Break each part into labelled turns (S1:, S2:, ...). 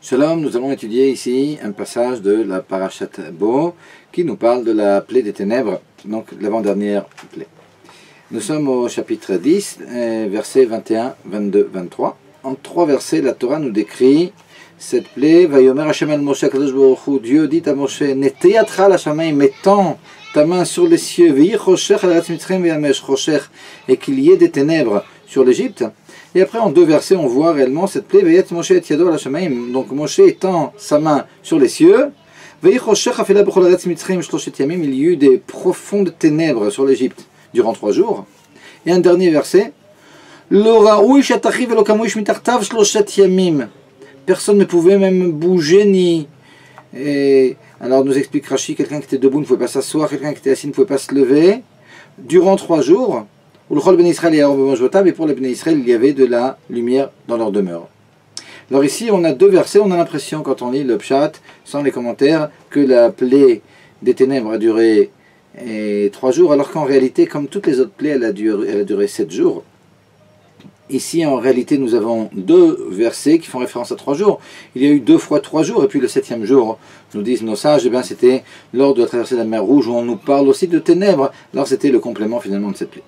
S1: Shalom, nous allons étudier ici un passage de la Parashat Bo qui nous parle de la plaie des ténèbres, donc l'avant-dernière plaie. Nous sommes au chapitre 10, versets 21, 22, 23. En trois versets, la Torah nous décrit cette plaie. Vayomer Hashem el Moshe Kadosh Baruch Hu, Dieu dit à Moshe, Neteyatra la Shamayim, mettant ta main sur les cieux, Veyi Choshech al Eretz Mitzrayim veyamesh Choshech, et qu'il y ait des ténèbres sur l'Égypte. Et après, en deux versets, on voit réellement cette plaie. Vayet Moshe et Yado la Shamayim. Donc Moshe étend sa main sur les cieux. Veyi Choshech afela b'chol Eretz Mitzrayim shloshet yamim. Il y eut des profondes ténèbres sur l'Égypte durant 3 jours. Et un dernier verset. Lo ra'ui shatachi velo kamuish mitartav shloshet yamim. Personne ne pouvait même bouger ni. Et alors nous explique Rashi, quelqu'un qui était debout ne pouvait pas s'asseoir, quelqu'un qui était assis ne pouvait pas se lever. Durant 3 jours. Et pour les Bnei Israël, il y avait de la lumière dans leur demeure. Alors ici, on a 2 versets, on a l'impression, quand on lit le Pshat, sans les commentaires, que la plaie des ténèbres a duré 3 jours, alors qu'en réalité, comme toutes les autres plaies, elle a duré 7 jours. Ici, en réalité, nous avons 2 versets qui font référence à 3 jours. Il y a eu 2 fois 3 jours, et puis le 7e jour, nous disent nos sages, eh bien, c'était lors de la traversée de la mer Rouge, où on nous parle aussi de ténèbres. Alors c'était le complément finalement de cette plaie.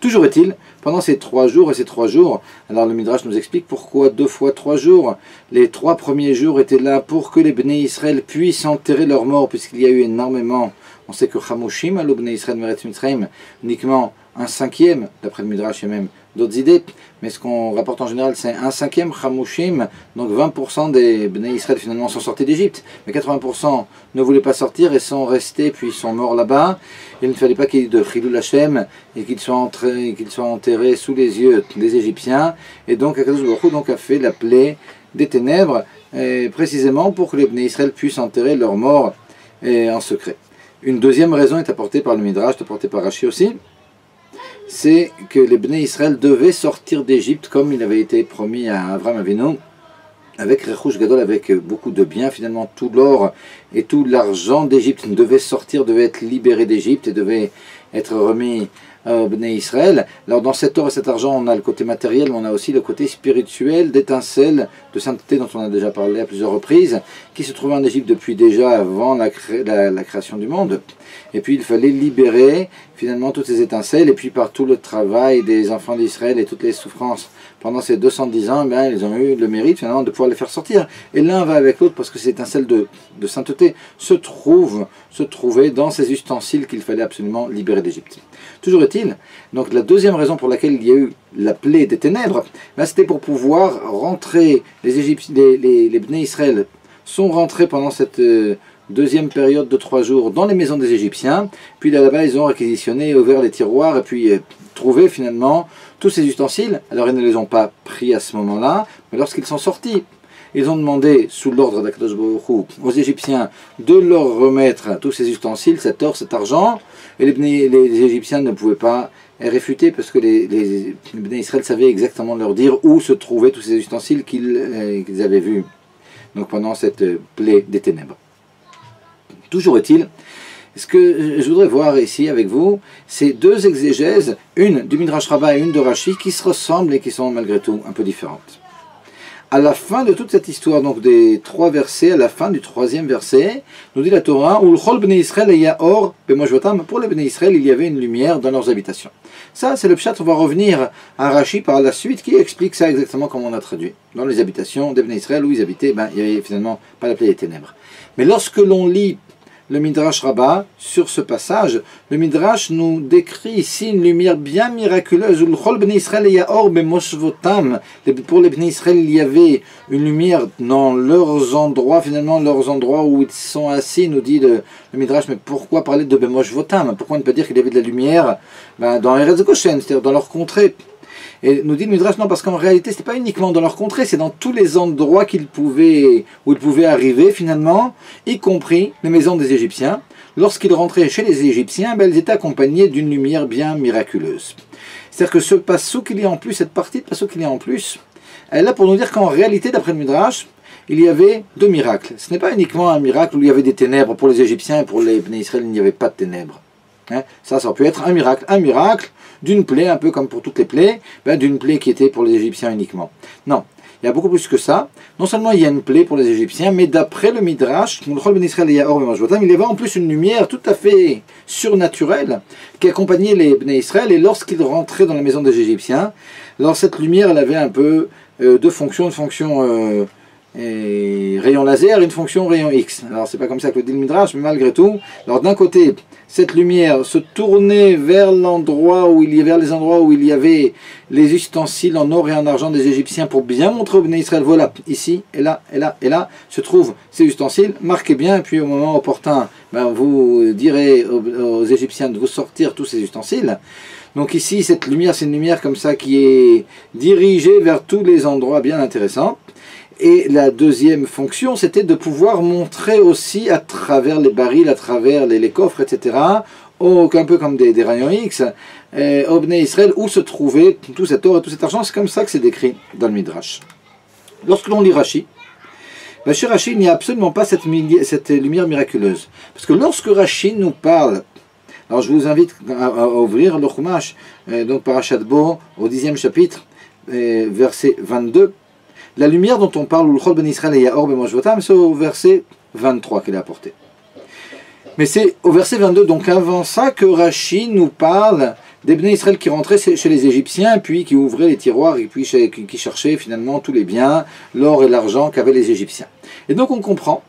S1: Toujours est-il, pendant ces 3 jours et ces 3 jours, alors le Midrash nous explique pourquoi 2 fois 3 jours. Les 3 premiers jours étaient là pour que les Bnei Israël puissent enterrer leurs morts, puisqu'il y a eu énormément. On sait que Chamushim, le Bnei Israël Meretz Mitzrayim, uniquement 1/5, d'après le Midrash et même d'autres idées, mais ce qu'on rapporte en général c'est 1/5 Chamushim, donc 20% des Bnei Israël finalement sont sortis d'Égypte, mais 80% ne voulaient pas sortir et sont restés puis sont morts là-bas. Il ne fallait pas qu'il y ait de Chilul Hashem et qu'ils soient enterrés sous les yeux des Égyptiens, et donc Akadosh Baruch Hu a fait la plaie des ténèbres, précisément pour que les Bnei Israël puissent enterrer leurs morts en secret. Une deuxième raison est apportée par le Midrash, apportée par Rashi aussi, c'est que les Bnei Israël devaient sortir d'Égypte comme il avait été promis à Abraham Avinu, avec Rechush Gadol, avec beaucoup de biens. Finalement, tout l'or et tout l'argent d'Égypte devait sortir, devait être libéré d'Égypte et devait être remis au Bnei Israël. Alors dans cet or et cet argent, on a le côté matériel, mais on a aussi le côté spirituel, d'étincelle, de sainteté dont on a déjà parlé à plusieurs reprises, qui se trouvait en Égypte depuis déjà avant la création du monde. Et puis il fallait libérer finalement toutes ces étincelles, et puis par tout le travail des enfants d'Israël et toutes les souffrances pendant ces 210 ans, eh ils ont eu le mérite finalement de pouvoir les faire sortir. Et l'un va avec l'autre parce que ces étincelles de sainteté se trouvaient dans ces ustensiles qu'il fallait absolument libérer d'Égypte. Toujours est-il, donc la deuxième raison pour laquelle il y a eu la plaie des ténèbres, c'était pour pouvoir rentrer, les Bnei Israël sont rentrés pendant cette deuxième période de 3 jours dans les maisons des Égyptiens, puis là-bas ils ont réquisitionné, ouvert les tiroirs et puis trouvé finalement tous ces ustensiles. Alors ils ne les ont pas pris à ce moment-là, mais lorsqu'ils sont sortis, ils ont demandé, sous l'ordre d'Akadosh Baruch Hu, aux Égyptiens de leur remettre tous ces ustensiles, cet or, cet argent, et les Égyptiens ne pouvaient pas réfuter parce que les Bnei Israël savaient exactement leur dire où se trouvaient tous ces ustensiles qu'ils avaient vus donc pendant cette plaie des ténèbres. Toujours est-il, ce que je voudrais voir ici avec vous, c'est 2 exégèses, une du Midrash Rabbah et une de Rashi, qui se ressemblent et qui sont malgré tout un peu différentes. À la fin de toute cette histoire, donc des 3 versets, à la fin du 3e verset, nous dit la Torah, pour les Bnei Israël, il y avait une lumière dans leurs habitations. Ça, c'est le pshat, on va revenir à Rashi par la suite, qui explique ça exactement comme on a traduit. Dans les habitations des Bnei Israël où ils habitaient, il n'y avait finalement pas la plaie des ténèbres. Mais lorsque l'on lit le Midrash Rabbah, sur ce passage, le Midrash nous décrit ici une lumière bien miraculeuse. Pour les Bnei Israël, il y avait une lumière dans leurs endroits, finalement, leurs endroits où ils sont assis, nous dit le Midrash. Mais pourquoi parler de Bemosh Votam? Pourquoi ne pas dire qu'il y avait de la lumière dans Eretz Goshen, c'est-à-dire dans leur contrée? Et nous dit le Midrash, non, parce qu'en réalité, ce n'était pas uniquement dans leur contrée, c'est dans tous les endroits où ils pouvaient arriver, finalement, y compris les maisons des Égyptiens. Lorsqu'ils rentraient chez les Égyptiens, elles étaient accompagnées d'une lumière bien miraculeuse. C'est-à-dire que ce passouk qu'il y a en plus, cette partie de passouk qu'il y a en plus, elle est là pour nous dire qu'en réalité, d'après le Midrash, il y avait 2 miracles. Ce n'est pas uniquement un miracle où il y avait des ténèbres pour les Égyptiens et pour les Bnei Israël, il n'y avait pas de ténèbres. Ça aurait pu être un miracle d'une plaie, un peu comme pour toutes les plaies, d'une plaie qui était pour les Égyptiens uniquement. Non, Il y a beaucoup plus que ça. Non seulement il y a une plaie pour les Égyptiens, mais d'après le Midrash, il y avait en plus une lumière tout à fait surnaturelle qui accompagnait les Bnei Israël, et lorsqu'ils rentraient dans la maison des Égyptiens, alors cette lumière, elle avait un peu deux fonctions, une fonction rayon laser et une fonction rayon X. Alors c'est pas comme ça que le dit le Midrash, mais malgré tout, alors d'un côté, cette lumière se tournait vers les endroits où il y avait les ustensiles en or et en argent des Égyptiens pour bien montrer aux Bnei Israël, voilà, ici, et là, et là, et là, se trouvent ces ustensiles, marquez bien, et puis au moment opportun, vous direz aux Égyptiens de vous sortir tous ces ustensiles. Donc ici, cette lumière, c'est une lumière comme ça qui est dirigée vers tous les endroits bien intéressants. Et la deuxième fonction, c'était de pouvoir montrer aussi à travers les barils, à travers les coffres, etc., un peu comme des rayons X, au Bnei Israël, où se trouvait tout cet or et tout cet argent. C'est comme ça que c'est décrit dans le Midrash. Lorsque l'on lit Rashi, chez Rashi, il n'y a absolument pas cette lumière miraculeuse. Parce que lorsque Rashi nous parle, alors je vous invite à ouvrir le Chumash, donc Parashat Bo, au 10e chapitre, verset 22, la lumière dont on parle, c'est au verset 23 qu'elle est apportée. Mais c'est au verset 22, donc avant ça, que Rashi nous parle des Bnei Israël qui rentraient chez les Égyptiens, puis qui ouvraient les tiroirs, et puis qui cherchaient finalement tous les biens, l'or et l'argent qu'avaient les Égyptiens. Et donc on comprend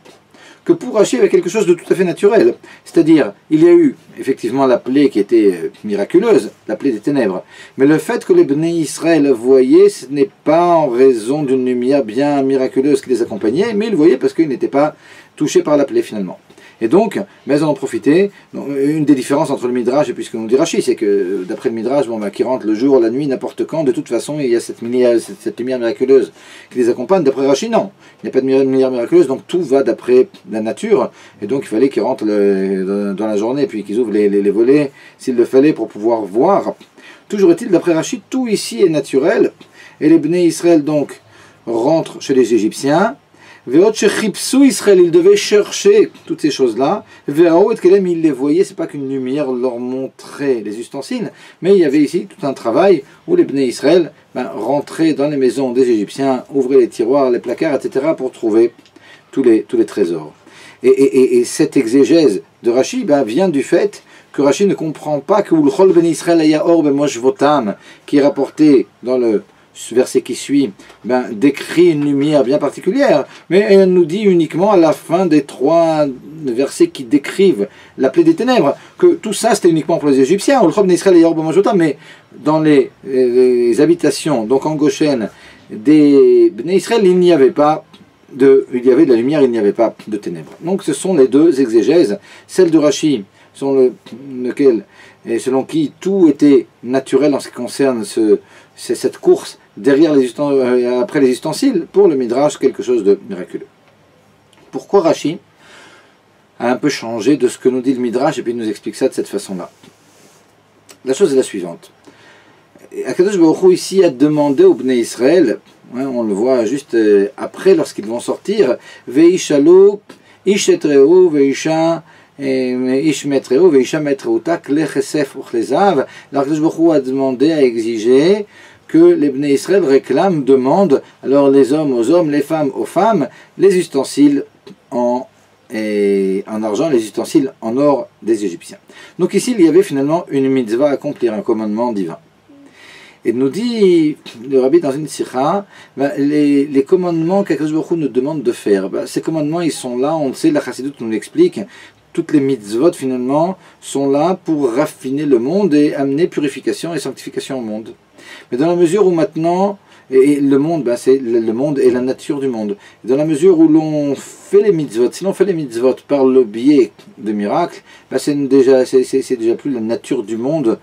S1: que pour Rashi, il y avait quelque chose de tout à fait naturel. C'est-à-dire, il y a eu effectivement la plaie qui était miraculeuse, la plaie des ténèbres. Mais le fait que les Bnei Israël voyaient, ce n'est pas en raison d'une lumière bien miraculeuse qui les accompagnait, mais ils voyaient parce qu'ils n'étaient pas touchés par la plaie finalement. Et donc, mais ils en ont profité. Donc, une des différences entre le Midrash et puis ce que nous dit Rashi, c'est que d'après le Midrash, qui rentre le jour, la nuit, n'importe quand, de toute façon, il y a cette lumière miraculeuse qui les accompagne. D'après Rashi, non. Il n'y a pas de lumière miraculeuse, donc tout va d'après la nature. Et donc, il fallait qu'ils rentrent dans la journée, puis qu'ils ouvrent les volets, s'il le fallait, pour pouvoir voir. Toujours est-il, d'après Rashi, tout ici est naturel. Et les Bnei Israël, donc, rentrent chez les Égyptiens. Israël, ils devaient chercher toutes ces choses-là. Ils les voyaient, c'est pas qu'une lumière leur montrait les ustensiles, mais il y avait ici tout un travail où les Bnei Israël rentraient dans les maisons des Égyptiens, ouvraient les tiroirs, les placards, etc. pour trouver tous les trésors. Et cette exégèse de Rashi vient du fait que Rashi ne comprend pas que Ulchol ben Israël aya or bemosh votam, qui est rapporté dans le verset qui suit, décrit une lumière bien particulière, mais elle nous dit uniquement à la fin des 3 versets qui décrivent la plaie des ténèbres, que tout ça c'était uniquement pour les Égyptiens, mais dans les habitations, donc en Goshen, des Bnei Israël, il y avait de la lumière, il n'y avait pas de ténèbres. Donc ce sont les deux exégèses, celle de Rashi, selon qui tout était naturel en ce qui concerne cette course derrière après les ustensiles, pour le Midrash, quelque chose de miraculeux. Pourquoi Rashi a un peu changé de ce que nous dit le Midrash et puis il nous explique ça de cette façon-là? La chose est la suivante. Akadosh Baruch Hu ici a demandé aux Bnei Israël, on le voit juste après lorsqu'ils vont sortir, Veishalu ish etreu veisha ish metreu veisha metreuta kle chesef uchlezav. Akadosh Baruch Hu a demandé, a exigé que les Bnei Israël réclament, demandent, alors les hommes aux hommes, les femmes aux femmes, les ustensiles en argent, les ustensiles en or des Égyptiens. Donc ici, il y avait finalement une mitzvah à accomplir, un commandement divin. Et nous dit le Rabbi dans une sikha, les commandements qu'Akadosh Baruch Hu nous demande de faire, ces commandements, ils sont là, on le sait, la Chassidut nous l'explique, toutes les mitzvot finalement sont là pour raffiner le monde et amener purification et sanctification au monde. Mais dans la mesure où maintenant, et le monde, c'est le monde et la nature du monde, dans la mesure où l'on fait les mitzvot, si l'on fait les mitzvot par le biais de miracles, c'est déjà plus la nature du monde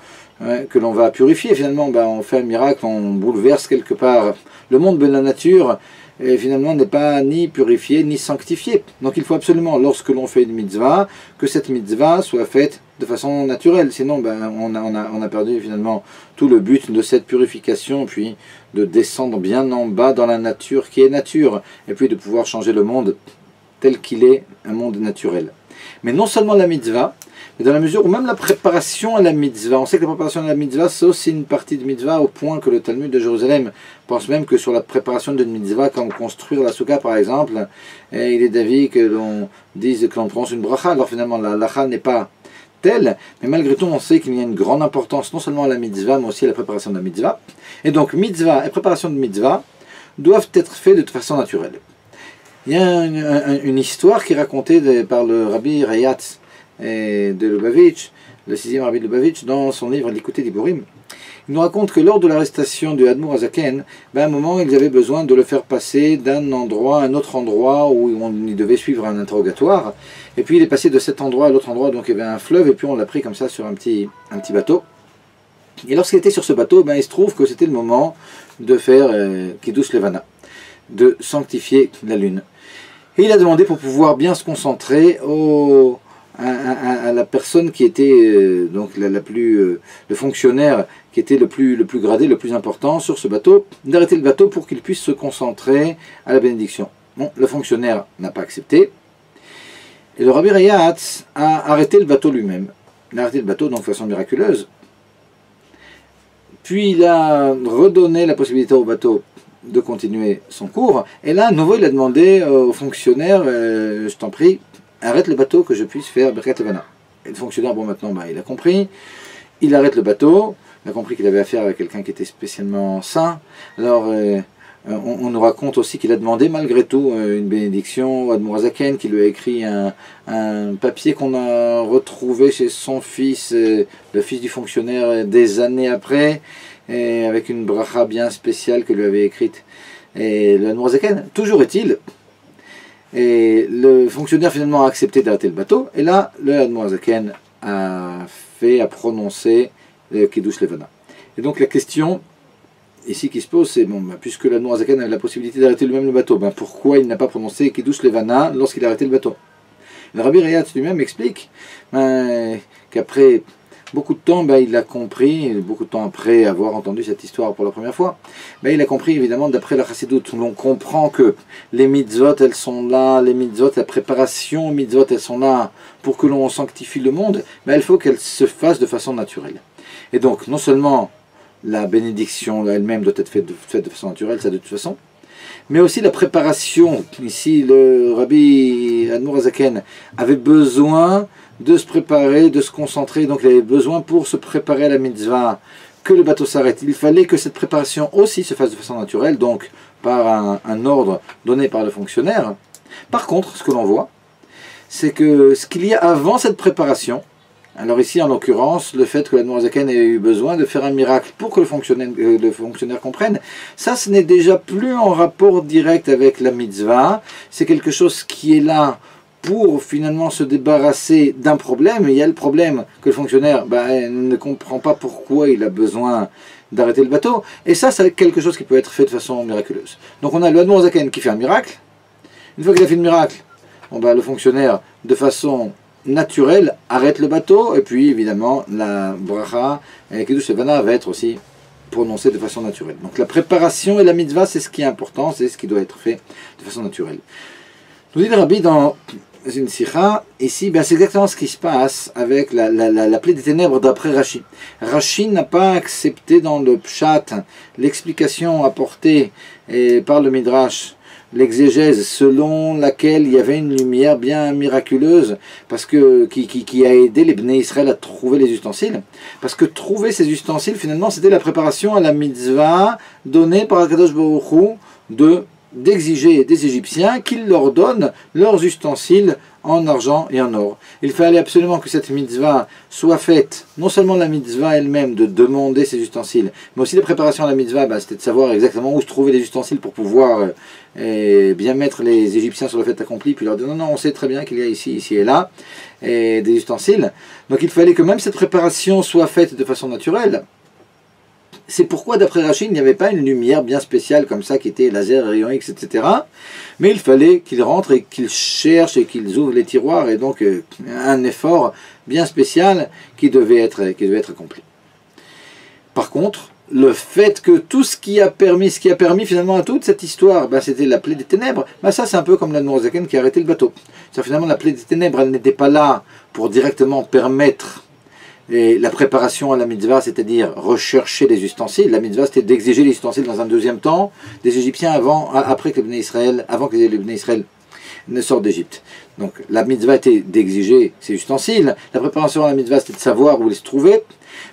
S1: que l'on va purifier. Finalement, on fait un miracle, on bouleverse quelque part le monde, mais la nature, et finalement, n'est pas ni purifiée ni sanctifiée. Donc il faut absolument, lorsque l'on fait une mitzvah, que cette mitzvah soit faite de façon naturelle. Sinon, on a perdu finalement tout le but de cette purification, puis de descendre bien en bas dans la nature qui est nature, et puis de pouvoir changer le monde tel qu'il est, un monde naturel. Mais non seulement la mitzvah, Mais dans la mesure où même la préparation à la mitzvah, on sait que la préparation à la mitzvah, c'est aussi une partie de mitzvah, au point que le Talmud de Jérusalem pense même que sur la préparation d'une mitzvah, comme construire la souka par exemple, et il est d'avis que l'on dise que l'on prononce une bracha, alors finalement la halacha n'est pas telle, mais malgré tout on sait qu'il y a une grande importance non seulement à la mitzvah, mais aussi à la préparation de la mitzvah. Et donc mitzvah et préparation de mitzvah doivent être faits de façon naturelle. Il y a une histoire qui est racontée par le rabbi Rayatz de Lubavitch, le 6e rabbi de Lubavitch, dans son livre Likutei Diburim. Il nous raconte que lors de l'arrestation de Admour Hazaken, à un moment ils avaient besoin de le faire passer d'un endroit à un autre endroit où il devait suivre un interrogatoire. Et puis il est passé de cet endroit à l'autre endroit, donc il y avait un fleuve, et puis on l'a pris comme ça sur un petit bateau. Et lorsqu'il était sur ce bateau, il se trouve que c'était le moment de faire Kiddush Levana, de sanctifier la lune. Et il a demandé pour pouvoir bien se concentrer à la personne qui était donc le fonctionnaire qui était le plus gradé, le plus important sur ce bateau, d'arrêter le bateau pour qu'il puisse se concentrer à la bénédiction. Bon, le fonctionnaire n'a pas accepté, et le rabbi Rayatz a arrêté le bateau lui-même. Il a arrêté le bateau donc de façon miraculeuse, puis il a redonné la possibilité au bateau de continuer son cours, et là à nouveau il a demandé au fonctionnaire, je t'en prie, arrête le bateau que je puisse faire Birkat Levana. Et le fonctionnaire, bon maintenant il a compris, il arrête le bateau, il a compris qu'il avait affaire avec quelqu'un qui était spécialement saint. Alors on nous raconte aussi qu'il a demandé malgré tout une bénédiction à Admour Hazaken, qui lui a écrit un papier qu'on a retrouvé chez son fils, le fils du fonctionnaire, des années après, et avec une bracha bien spéciale que lui avait écrite et le Admour Hazaken. Toujours est-il, et le fonctionnaire finalement a accepté d'arrêter le bateau, et là le Admour Hazaken a prononcé le Kiddush Levana. Et donc la question ici qui se pose, c'est bon, puisque l'Admour Hazaken avait la possibilité d'arrêter lui-même le bateau, pourquoi il n'a pas prononcé Kiddush Levana lorsqu'il a arrêté le bateau? Le rabbi Rayatz lui-même explique qu'après beaucoup de temps, il a compris, beaucoup de temps après avoir entendu cette histoire pour la première fois, il a compris évidemment d'après la Chassidoute, où l'on comprend que les mitzvot elles sont là, les mitzvot, la préparation aux mitzvot elles sont là pour que l'on sanctifie le monde, mais il faut qu'elles se fassent de façon naturelle. Et donc non seulement la bénédiction elle-même doit être faite de façon naturelle, ça de toute façon, mais aussi la préparation. Ici le rabbi Admour Hazaken avait besoin de se préparer, de se concentrer, donc il avait besoin pour se préparer à la mitzvah, que le bateau s'arrête. Il fallait que cette préparation aussi se fasse de façon naturelle, donc par un ordre donné par le fonctionnaire. Par contre, ce que l'on voit, c'est que ce qu'il y a avant cette préparation, alors ici en l'occurrence, le fait que l'Admour Hazaken ait eu besoin de faire un miracle pour que le fonctionnaire comprenne, ça ce n'est déjà plus en rapport direct avec la mitzvah, c'est quelque chose qui est là pour finalement se débarrasser d'un problème. Il y a le problème que le fonctionnaire ne comprend pas pourquoi il a besoin d'arrêter le bateau, et ça c'est quelque chose qui peut être fait de façon miraculeuse. Donc on a le Admour Hazaken qui fait un miracle. Une fois qu'il a fait le miracle, le fonctionnaire de façon naturelle arrête le bateau, et puis évidemment la bracha et Kiddush Levana va être aussi prononcée de façon naturelle. Donc la préparation et la mitzvah, c'est ce qui est important, c'est ce qui doit être fait de façon naturelle. Nous dit le Rabbi dans une sikha, ici, c'est exactement ce qui se passe avec la plaie des ténèbres d'après Rashi. Rashi n'a pas accepté dans le Pshat l'explication apportée par le Midrash, l'exégèse selon laquelle il y avait une lumière bien miraculeuse qui a aidé les Bnei Israël à trouver les ustensiles. Parce que trouver ces ustensiles, finalement, c'était la préparation à la mitzvah donnée par Akadosh Baruch Hu d'exiger des Égyptiens qu'ils leur donnent leurs ustensiles en argent et en or. Il fallait absolument que cette mitzvah soit faite, non seulement la mitzvah elle-même de demander ces ustensiles, mais aussi la préparation à la mitzvah, c'était de savoir exactement où se trouver les ustensiles pour pouvoir bien mettre les Égyptiens sur le fait accompli, puis leur dire non, on sait très bien qu'il y a ici et là des ustensiles. Donc il fallait que même cette préparation soit faite de façon naturelle. C'est pourquoi, d'après Rashi, il n'y avait pas une lumière bien spéciale comme ça, qui était laser, rayon X, etc. Mais il fallait qu'ils rentrent et qu'ils cherchent et qu'ils ouvrent les tiroirs, et donc un effort bien spécial qui devait être accompli. Par contre, le fait que tout ce qui a permis finalement à toute cette histoire, ben, c'était la plaie des ténèbres, ben, ça c'est un peu comme la Nourzaken qui a arrêté le bateau. Finalement la plaie des ténèbres, elle n'était pas là pour directement permettre la préparation à la mitzvah, c'est-à-dire rechercher les ustensiles. La mitzvah c'était d'exiger les ustensiles dans un deuxième temps des Égyptiens après que les Bnei Israël, avant que les Bnei Israël ne sortent d'Égypte. Donc la mitzvah était d'exiger ces ustensiles, la préparation à la mitzvah c'était de savoir où ils se trouvaient,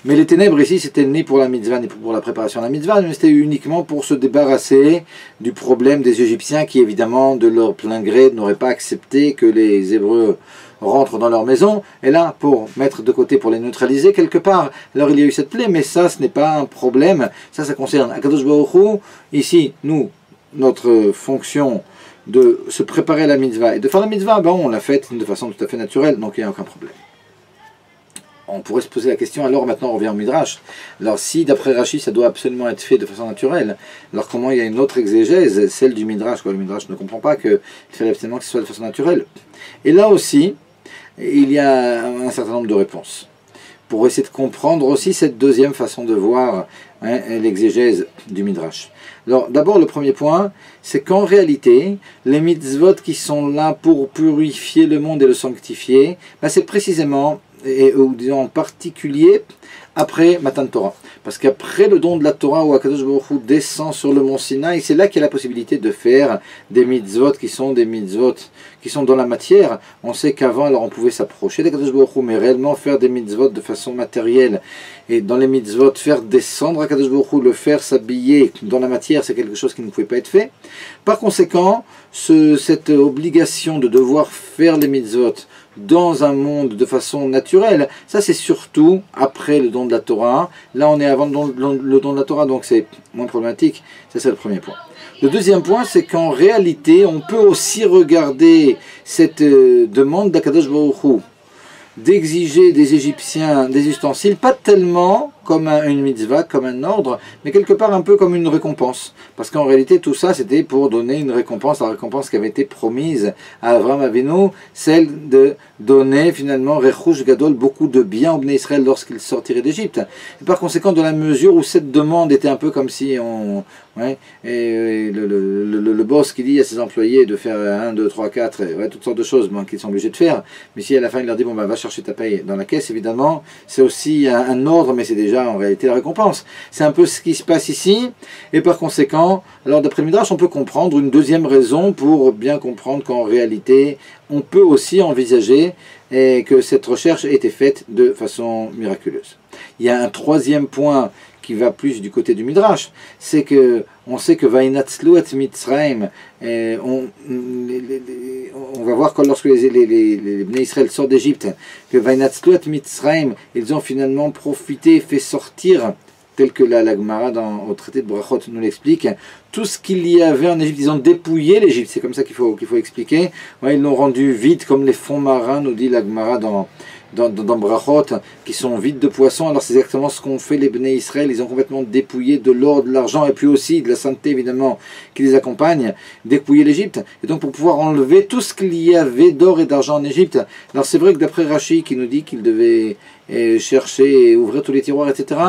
S1: mais les ténèbres ici c'était ni pour la mitzvah ni pour la préparation à la mitzvah, mais c'était uniquement pour se débarrasser du problème des Égyptiens qui évidemment de leur plein gré n'auraient pas accepté que les Hébreux rentrent dans leur maison, et là pour mettre de côté, pour les neutraliser quelque part. Alors il y a eu cette plaie, mais ça ce n'est pas un problème, ça concerne Akadosh Baruch Hu. Ici nous, notre fonction de se préparer à la mitzvah et de faire la mitzvah, ben on l'a faite de façon tout à fait naturelle, donc il n'y a aucun problème. On pourrait se poser la question, alors maintenant on revient au Midrash. Alors si d'après Rashi ça doit absolument être fait de façon naturelle, alors comment il y a une autre exégèse, celle du Midrash, quoi. Le Midrash ne comprend pas qu'il fallait absolument que ce soit de façon naturelle. Et là aussi, il y a un certain nombre de réponses. Pour essayer de comprendre aussi cette deuxième façon de voir l'exégèse du Midrash. Alors d'abord le premier point, c'est qu'en réalité, les mitzvot qui sont là pour purifier le monde et le sanctifier, ben c'est précisément, ou disons en particulier, après Matan Torah. Parce qu'après le don de la Torah où Akadosh Baruch Hu descend sur le mont Sinaï, c'est là qu'il y a la possibilité de faire des mitzvot qui sont des mitzvot qui sont dans la matière. On sait qu'avant, alors on pouvait s'approcher d'Akadosh Baruch Hu, mais réellement faire des mitzvot de façon matérielle. Et dans les mitzvot, faire descendre Akadosh Baruch Hu, le faire s'habiller dans la matière, c'est quelque chose qui ne pouvait pas être fait. Par conséquent, cette obligation de devoir faire les mitzvot dans un monde de façon naturelle, ça c'est surtout après le don de la Torah. Là on est avant le don de la Torah, donc c'est moins problématique. Ça c'est le premier point. Le deuxième point, c'est qu'en réalité on peut aussi regarder cette demande d'Akadosh Baruch Hu d'exiger des Égyptiens des ustensiles, pas tellement comme une mitzvah, comme un ordre, mais quelque part un peu comme une récompense. Parce qu'en réalité, tout ça, c'était pour donner une récompense, la récompense qui avait été promise à Avraham Avinu, celle de donner finalement Rechush Gadol, beaucoup de bien au Bnei Israël lorsqu'ils sortiraient d'Égypte. Et par conséquent, dans la mesure où cette demande était un peu comme si on... le boss qui dit à ses employés de faire 1, 2, 3, 4, toutes sortes de choses qu'ils sont obligés de faire, mais si à la fin il leur dit, bon va chercher ta paye dans la caisse, évidemment, c'est aussi un ordre, mais c'est déjà en réalité la récompense. C'est un peu ce qui se passe ici, et par conséquent, alors d'après le Midrash, on peut comprendre une deuxième raison pour bien comprendre qu'en réalité, on peut aussi envisager que cette recherche ait été faite de façon miraculeuse. Il y a un troisième point qui va plus du côté du Midrash, c'est que on sait que Vainatzlu et Mitzrayim, on va voir que lorsque les Bnei Israël sortent d'Égypte, que Vainatzlu et Mitzrayim, ils ont finalement profité, fait sortir, tel que la Gemara au traité de Brachot nous l'explique, tout ce qu'il y avait en Égypte, ils ont dépouillé l'Égypte, c'est comme ça qu'il faut expliquer. Ils l'ont rendu vide comme les fonds marins, nous dit la Gemara dans Brachot, qui sont vides de poissons. Alors c'est exactement ce qu'ont fait les Bnei Israël, ils ont complètement dépouillé de l'or, de l'argent, et puis aussi de la sainteté évidemment qui les accompagne, dépouillé l'Égypte, et donc pour pouvoir enlever tout ce qu'il y avait d'or et d'argent en Égypte. Alors c'est vrai que d'après Rashi qui nous dit qu'il devait chercher et ouvrir tous les tiroirs, etc.,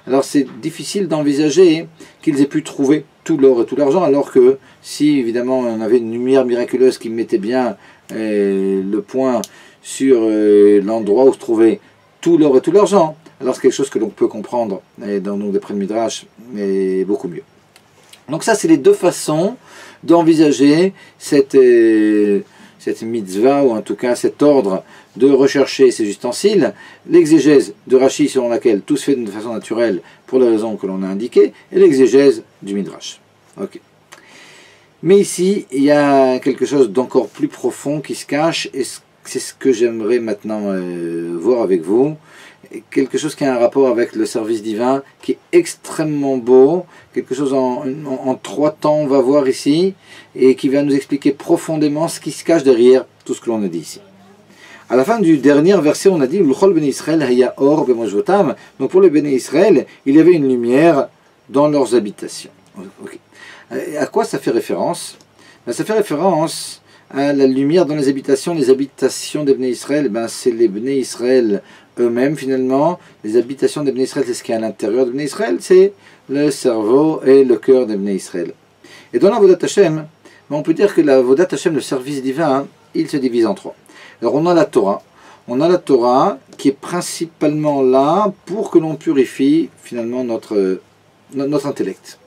S1: alors c'est difficile d'envisager qu'ils aient pu trouver tout l'or et tout l'argent, alors que si évidemment on avait une lumière miraculeuse qui mettait bien le point sur l'endroit où se trouvait tout l'or et tout l'argent, alors c'est quelque chose que l'on peut comprendre donc d'après le Midrash, mais beaucoup mieux. Donc ça c'est les deux façons d'envisager cette mitzvah, ou en tout cas cet ordre de rechercher ces ustensiles, l'exégèse de Rashi selon laquelle tout se fait de façon naturelle pour les raisons que l'on a indiquées, et l'exégèse du Midrash. Ok. Mais ici, il y a quelque chose d'encore plus profond qui se cache, et c'est ce que j'aimerais maintenant voir avec vous. Quelque chose qui a un rapport avec le service divin, qui est extrêmement beau, quelque chose en 3 temps on va voir ici, et qui va nous expliquer profondément ce qui se cache derrière tout ce que l'on a dit ici. À la fin du dernier verset, on a dit L'chol Bnei Israël haya or b'mosvotam. Donc pour les Bnei Israël, il y avait une lumière dans leurs habitations. Okay. À quoi ça fait référence? Ça fait référence à la lumière dans les habitations des Bnei Israël, ben, c'est les Bnei Israël eux-mêmes finalement. Les habitations des Bnei Israël, c'est ce qui est à l'intérieur des Bnei Israël, c'est le cerveau et le cœur des Bnei Israël. Et dans la Avodat Hashem, ben, on peut dire que la Avodat Hashem, le service divin, hein, il se divise en trois. Alors on a la Torah. On a la Torah qui est principalement là pour que l'on purifie finalement notre intellect.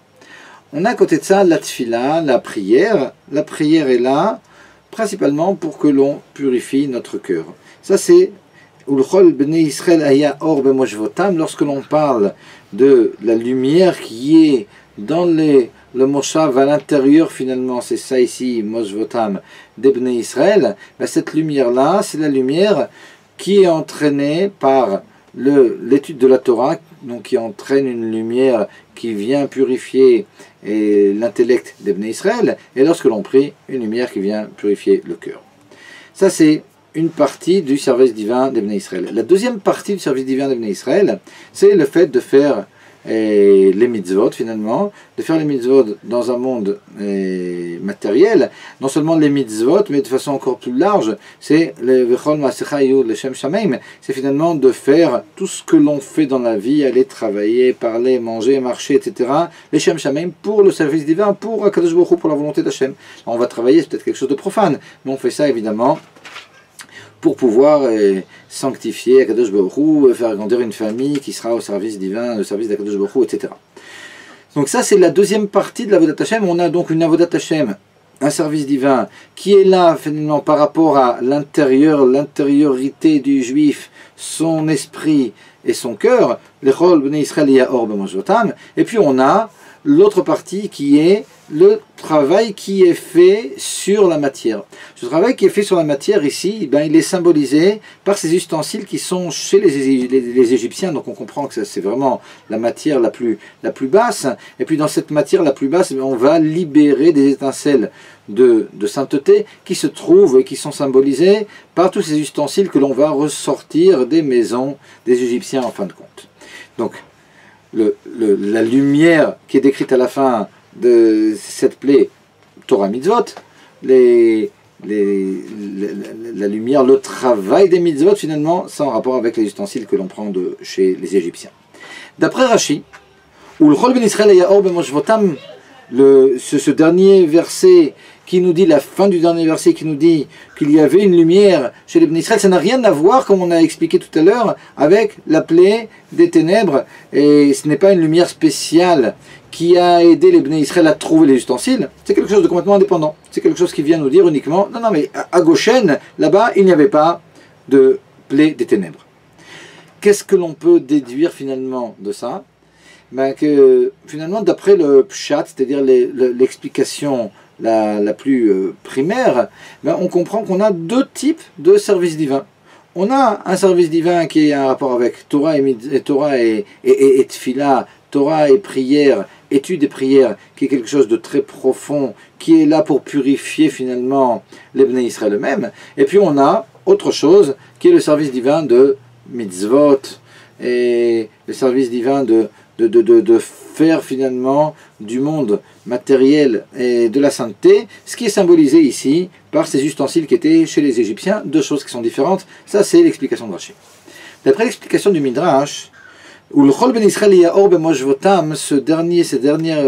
S1: On a à côté de ça la tfila, la prière. La prière est là principalement pour que l'on purifie notre cœur. Ça c'est lorsque l'on parle de la lumière qui est dans le moshav à l'intérieur finalement, c'est ça ici, Moshvotam, des Bnei Israël, ben cette lumière-là, c'est la lumière qui est entraînée par l'étude de la Torah, donc qui entraîne une lumière qui vient purifier l'intellect des Bnei Israël, et lorsque l'on prie, une lumière qui vient purifier le cœur. Ça c'est une partie du service divin des Bnei Israël. La deuxième partie du service divin des Bnei Israël, c'est le fait de faire les mitzvot finalement, de faire les mitzvot dans un monde matériel, non seulement les mitzvot, mais de façon encore plus large, c'est c'est finalement de faire tout ce que l'on fait dans la vie, aller travailler, parler, manger, marcher, etc. Les Shem Shameim pour le service divin, pour Akadosh Baruch Hu, pour la volonté d'Hachem. On va travailler, c'est peut-être quelque chose de profane, mais on fait ça évidemment pour pouvoir sanctifier Akadosh Baruch Hu, faire grandir une famille qui sera au service divin, au service d'Akadosh Baruch Hu, etc. Donc ça c'est la deuxième partie de l'Avodat Hashem. On a donc une Avodat Hashem, un service divin, qui est là finalement par rapport à l'intérieur, l'intériorité du juif, son esprit et son cœur, l'Echol Bnei Israël Ya'or B'Moshvotam, et puis on a l'autre partie qui est le travail qui est fait sur la matière. Ce travail qui est fait sur la matière ici, ben, il est symbolisé par ces ustensiles qui sont chez les Égyptiens, donc on comprend que c'est vraiment la matière la plus basse, et puis dans cette matière la plus basse, ben, on va libérer des étincelles de sainteté qui se trouvent et qui sont symbolisées par tous ces ustensiles que l'on va ressortir des maisons des Égyptiens en fin de compte. Donc, la lumière qui est décrite à la fin de cette plaie Torah Mitzvot, la lumière, le travail des mitzvot finalement, ça en rapport avec les ustensiles que l'on prend de chez les Égyptiens. D'après Rashi, ce dernier verset qui nous dit, la fin du dernier verset qui nous dit qu'il y avait une lumière chez les Bnei Israël, ça n'a rien à voir, comme on a expliqué tout à l'heure, avec la plaie des ténèbres, et ce n'est pas une lumière spéciale qui a aidé les Bnei Israël à trouver les ustensiles, c'est quelque chose de complètement indépendant, c'est quelque chose qui vient nous dire uniquement, non mais à Goshen, là-bas, il n'y avait pas de plaie des ténèbres. Qu'est-ce que l'on peut déduire finalement de ça? Ben que finalement, d'après le Pshat, c'est-à-dire l'explication la plus primaire, ben on comprend qu'on a deux types de services divins. On a un service divin qui est un rapport avec Torah et Tfila, Torah et prière, étude et prière, qui est quelque chose de très profond, qui est là pour purifier finalement les Bnei Israël eux-mêmes. Et puis on a autre chose, qui est le service divin de mitzvot, et le service divin de faire finalement du monde matériel et de la sainteté, ce qui est symbolisé ici par ces ustensiles qui étaient chez les Égyptiens, deux choses qui sont différentes. Ça c'est l'explication de Rashi. D'après l'explication du Midrash, où le Chol ben Israël Ya'or B'Moshvotam, cette dernière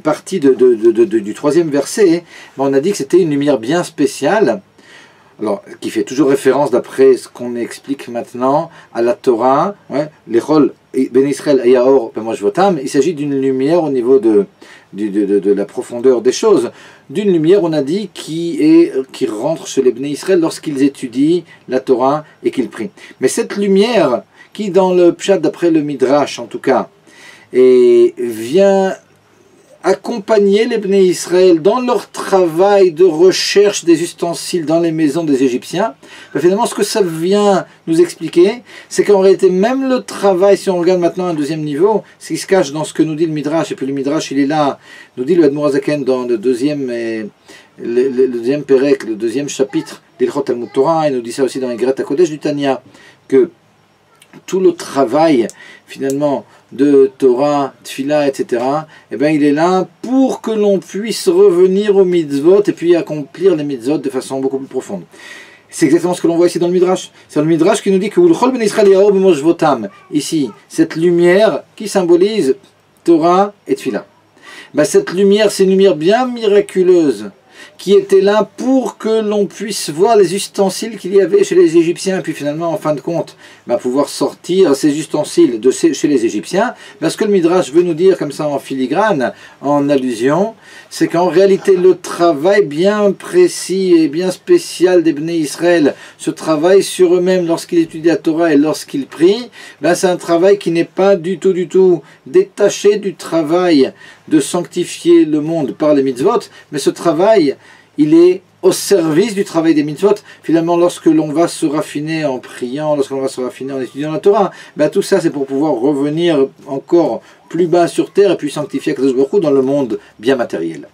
S1: partie du troisième verset, on a dit que c'était une lumière bien spéciale, alors, qui fait toujours référence, d'après ce qu'on explique maintenant, à la Torah, les Chol ben Israël Ya'or B'Moshvotam. Il s'agit d'une lumière au niveau de la profondeur des choses, d'une lumière, on a dit, qui rentre chez les Bnei Israël lorsqu'ils étudient la Torah et qu'ils prient. Mais cette lumière, qui dans le Pshat, d'après le Midrash en tout cas, vient accompagner les Bnei Israël dans leur travail de recherche des ustensiles dans les maisons des Égyptiens, ben finalement ce que ça vient nous expliquer, c'est qu'en réalité même le travail, si on regarde maintenant à un deuxième niveau, ce qui se cache dans ce que nous dit le Midrash, et puis le Midrash il est là, nous dit le Admor HaZaken dans le deuxième Perek, le deuxième chapitre d'Ilchot Talmud Torah, et nous dit ça aussi dans Igret HaKodesh du Tanya, que tout le travail finalement de Torah, Tfila, etc., eh bien, il est là pour que l'on puisse revenir aux mitzvot et puis accomplir les mitzvot de façon beaucoup plus profonde. C'est exactement ce que l'on voit ici dans le Midrash. C'est le Midrash qui nous dit que ici, cette lumière qui symbolise Torah et Tfila. Ben, cette lumière, c'est une lumière bien miraculeuse qui était là pour que l'on puisse voir les ustensiles qu'il y avait chez les Égyptiens, et puis finalement, en fin de compte, pouvoir sortir ces ustensiles de chez les Égyptiens. Ce que le Midrash veut nous dire, comme ça en filigrane, en allusion, c'est qu'en réalité, le travail bien précis et bien spécial des Bnei Israël, ce travail sur eux-mêmes lorsqu'ils étudient la Torah et lorsqu'ils prient, c'est un travail qui n'est pas du tout détaché du travail de sanctifier le monde par les mitzvot, mais ce travail, il est au service du travail des mitzvot. Finalement, lorsque l'on va se raffiner en priant, lorsque l'on va se raffiner en étudiant la Torah, tout ça c'est pour pouvoir revenir encore plus bas sur terre et puis sanctifier Akadosh Baruch Hu dans le monde bien matériel.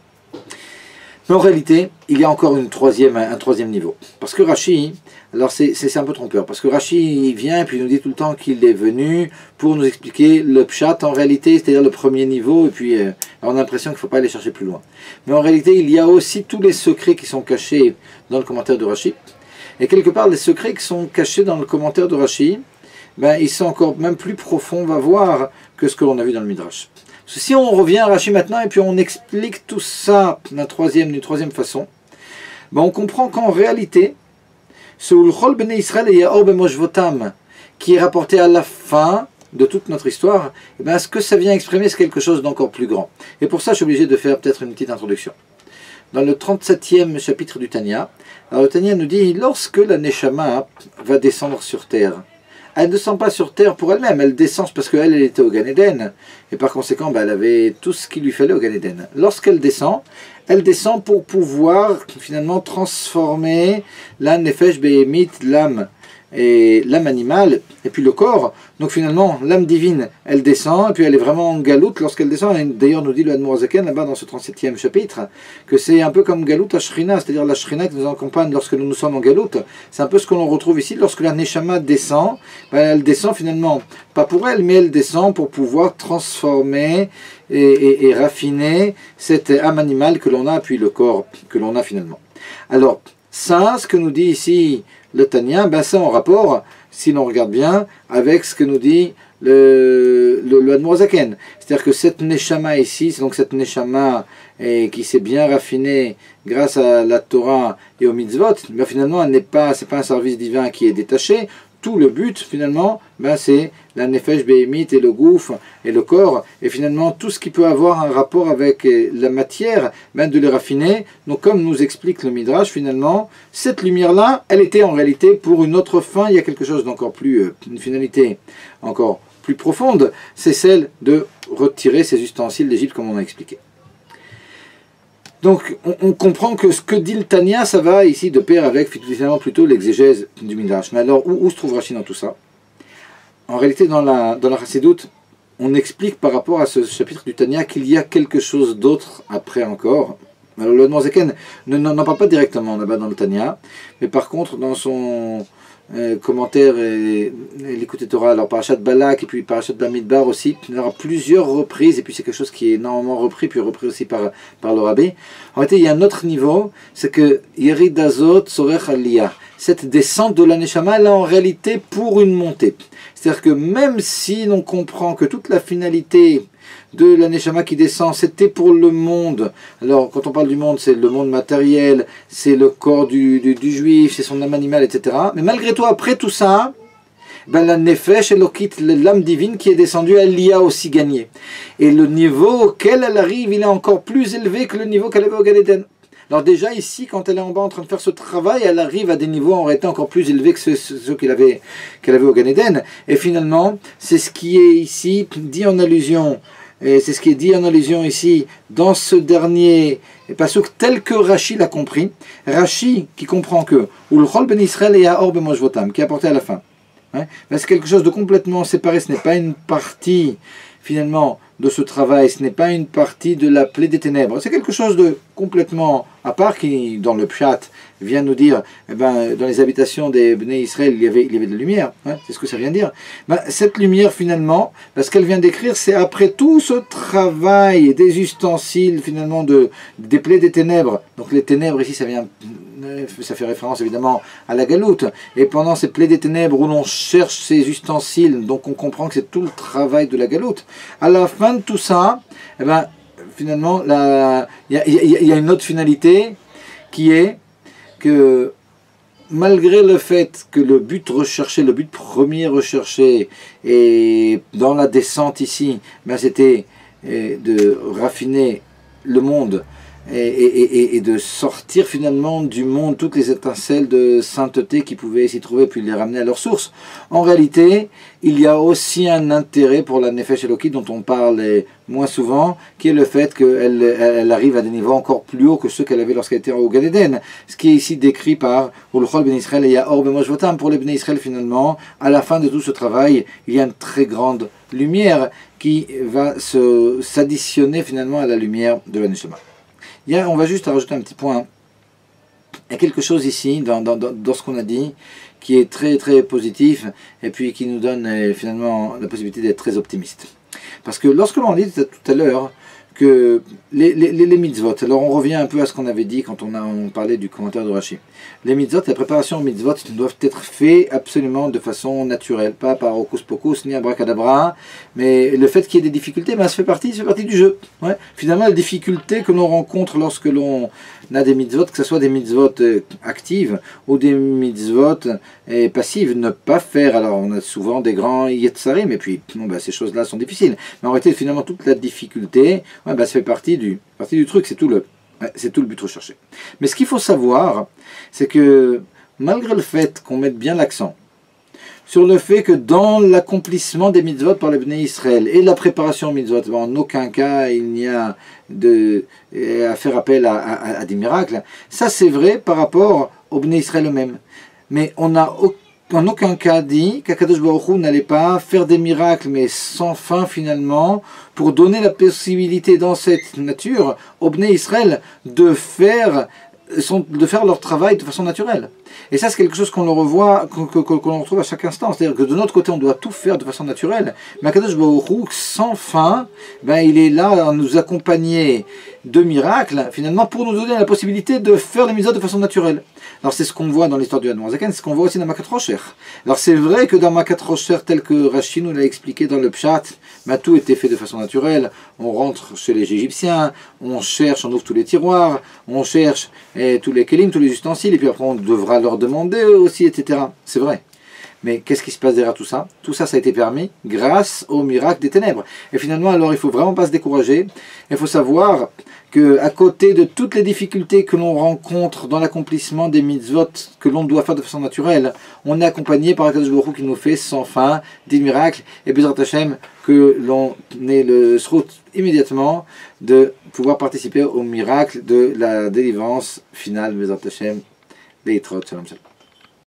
S1: Mais en réalité, il y a encore un troisième niveau. Parce que Rashi, alors c'est un peu trompeur, parce que Rashi il vient et puis il nous dit tout le temps qu'il est venu pour nous expliquer le pshat en réalité, c'est-à-dire le premier niveau, et puis on a l'impression qu'il ne faut pas aller chercher plus loin. Mais en réalité, il y a aussi tous les secrets qui sont cachés dans le commentaire de Rashi. Et quelque part, les secrets qui sont cachés dans le commentaire de Rashi, ils sont encore même plus profonds, on va voir, que ce que l'on a vu dans le Midrash. Si on revient à Rashi maintenant et puis on explique tout ça d'une troisième façon, on comprend qu'en réalité, ce Ulchol Bnei Israël et Yaor B'Moshvotam, qui est rapporté à la fin de toute notre histoire, ce que ça vient exprimer, c'est quelque chose d'encore plus grand. Et pour ça, je suis obligé de faire peut-être une petite introduction. Dans le 37e chapitre du Tanya, alors le Tanya nous dit, lorsque la Neshama va descendre sur terre, elle ne descend pas sur terre pour elle-même, elle descend parce qu'elle était au Gan Eden, et par conséquent, elle avait tout ce qu'il lui fallait au Gan Eden. Lorsqu'elle descend pour pouvoir finalement transformer la Nefesh Behemit, l'âme, et l'âme animale, et puis le corps. Donc finalement, l'âme divine, elle descend, et puis elle est vraiment en galoute lorsqu'elle descend. Et d'ailleurs, nous dit le Admor Zaken, là-bas dans ce 37e chapitre, que c'est un peu comme galoute à Shrina, c'est-à-dire la Shrina qui nous accompagne lorsque nous sommes en galoute. C'est un peu ce que l'on retrouve ici, lorsque la Neshama descend, elle descend finalement, pas pour elle, mais elle descend pour pouvoir transformer et raffiner cette âme animale que l'on a, puis le corps que l'on a finalement. Alors, ça, ce que nous dit ici le Tanya, c'est en rapport, si l'on regarde bien, avec ce que nous dit le Admor Zaken. C'est-à-dire que cette Neshama ici, c'est donc cette Neshama qui s'est bien raffinée grâce à la Torah et au mitzvot, finalement, c'est pas un service divin qui est détaché. Tout le but, finalement, c'est la nefesh behemit et le gouffre et le corps, et finalement tout ce qui peut avoir un rapport avec la matière, de les raffiner. Donc comme nous explique le Midrash, finalement, cette lumière-là, elle était en réalité pour une autre fin. Il y a quelque chose d'encore plus, une finalité encore plus profonde, c'est celle de retirer ces ustensiles d'Égypte, comme on a expliqué. Donc, on comprend que ce que dit le Tanya, ça va ici de pair avec finalement plutôt l'exégèse du Midrash. Mais alors, où se trouve Rashi dans tout ça? En réalité, dans la Chassidoute, on explique par rapport à ce chapitre du Tanya qu'il y a quelque chose d'autre après encore. Alors, le Admor Zaken n'en parle pas directement là-bas dans le Tanya, mais par contre, dans son commentaire et l'écoute Torah, alors Parashat Balak et puis Parashat Bamidbar aussi, il y aura plusieurs reprises, et puis c'est quelque chose qui est énormément repris, puis repris aussi par le Rabbi. En réalité, il y a un autre niveau, c'est que Yerid Azot Sorech Aliyah, cette descente de la Neshama, elle est en réalité pour une montée. C'est-à-dire que même si l'on comprend que toute la finalité de la Neshama qui descend, c'était pour le monde. Alors, quand on parle du monde, c'est le monde matériel, c'est le corps du juif, c'est son âme animale, etc. Mais malgré tout, après tout ça, la Nefesh Elokit, l'âme divine qui est descendue, elle y a aussi gagné. Et le niveau auquel elle arrive, il est encore plus élevé que le niveau qu'elle avait au Gan Eden. Alors déjà ici, quand elle est en bas en train de faire ce travail, elle arrive à des niveaux en réalité encore plus élevés que ceux qu'elle avait au Gan Eden. Et finalement, c'est ce qui est ici dit en allusion. Et c'est ce qui est dit en allusion ici dans ce dernier pasuk tel que Rashi l'a compris. Rashi qui comprend que Ulchol ben Israël et Yaor b'Moshvotam, qui est apporté à la fin. C'est quelque chose de complètement séparé, ce n'est pas une partie finalement de ce travail, ce n'est pas une partie de la plaie des ténèbres. C'est quelque chose de complètement à part qui, dans le Pshat, vient nous dire, eh ben, dans les habitations des Bnei Israël, il y avait de la lumière. Hein, c'est ce que ça vient dire. Ben, cette lumière, finalement, ce qu'elle vient décrire, c'est après tout ce travail des ustensiles, finalement, des plaies des ténèbres. Donc les ténèbres, ici, ça fait référence, évidemment, à la galoute. Et pendant ces plaies des ténèbres, où l'on cherche ces ustensiles, donc on comprend que c'est tout le travail de la galoute. À la fin de tout ça, eh ben, finalement, il y a une autre finalité qui est que malgré le fait que le but recherché, le but premier recherché, et dans la descente ici, ben c'était de raffiner le monde et de sortir finalement du monde toutes les étincelles de sainteté qui pouvaient s'y trouver, puis les ramener à leur source. En réalité, il y a aussi un intérêt pour la Nefesh Elokit dont on parle moins souvent, qui est le fait qu'elle arrive à des niveaux encore plus hauts que ceux qu'elle avait lorsqu'elle était au Gan Eden. Ce qui est ici décrit par Ulchol Ben Israël et Yaor Ben Moshvotam. Pour les Ben Israël, finalement, à la fin de tout ce travail, il y a une très grande lumière qui va s'additionner finalement à la lumière de la Neshama. On va juste rajouter un petit point. Il y a quelque chose ici, dans ce qu'on a dit, qui est très très positif, et puis qui nous donne finalement la possibilité d'être très optimiste. Parce que lorsque l'on dit tout à l'heure que les mitzvot, alors on revient un peu à ce qu'on avait dit quand on parlait du commentaire de Rashi. Les mitzvot, la préparation aux mitzvot doivent être faits absolument de façon naturelle, pas par hocus pocus ni abracadabra, mais le fait qu'il y ait des difficultés, ben, ça fait partie du jeu. Ouais. Finalement, la difficulté que l'on rencontre lorsque l'on a des mitzvot, que ce soit des mitzvot actives ou des mitzvot passives, ne pas faire, alors on a souvent des grands yetzarim, et puis bon, ben, ces choses-là sont difficiles, mais en réalité, finalement, toute la difficulté, ouais, ben, ça fait partie du truc, c'est tout le but recherché. Mais ce qu'il faut savoir, c'est que malgré le fait qu'on mette bien l'accent sur le fait que dans l'accomplissement des mitzvot par les Bnei Israël et la préparation aux mitzvot, en aucun cas il n'y a à faire appel à des miracles, ça c'est vrai par rapport aux Bnei Israël eux-mêmes. Mais on n'a en aucun cas dit qu'Akadosh Baruch Hu n'allait pas faire des miracles, mais sans fin finalement, pour donner la possibilité dans cette nature aux Bnei Israël de faire leur travail de façon naturelle. Et ça, c'est quelque chose qu'on retrouve à chaque instant. C'est-à-dire que de notre côté, on doit tout faire de façon naturelle. Mais Akadosh Baruch Hu, sans fin, ben, il est là à nous accompagner de miracles, finalement, pour nous donner la possibilité de faire les mitzvot de façon naturelle. Alors c'est ce qu'on voit dans l'histoire du Admor Zaken, c'est ce qu'on voit aussi dans Makat Rocher. Alors c'est vrai que dans Makat Rocher, tel que Rashi nous l'a expliqué dans le Pshat, ben, tout était fait de façon naturelle. On rentre chez les Égyptiens, on cherche, on ouvre tous les tiroirs, on cherche tous les kelim, tous les ustensiles, et puis après on devra leur demander aussi, etc. C'est vrai. Mais qu'est-ce qui se passe derrière tout ça? Tout ça, ça a été permis grâce au miracle des ténèbres. Et finalement, alors, il ne faut vraiment pas se décourager. Il faut savoir qu'à côté de toutes les difficultés que l'on rencontre dans l'accomplissement des mitzvot que l'on doit faire de façon naturelle, on est accompagné par Akadosh Baruch Hu qui nous fait sans fin des miracles. Et Bezrat Hashem, que l'on ait le srout immédiatement de pouvoir participer au miracle de la délivrance finale. Bezrat Hashem, Leitrot, Shalom Shalom.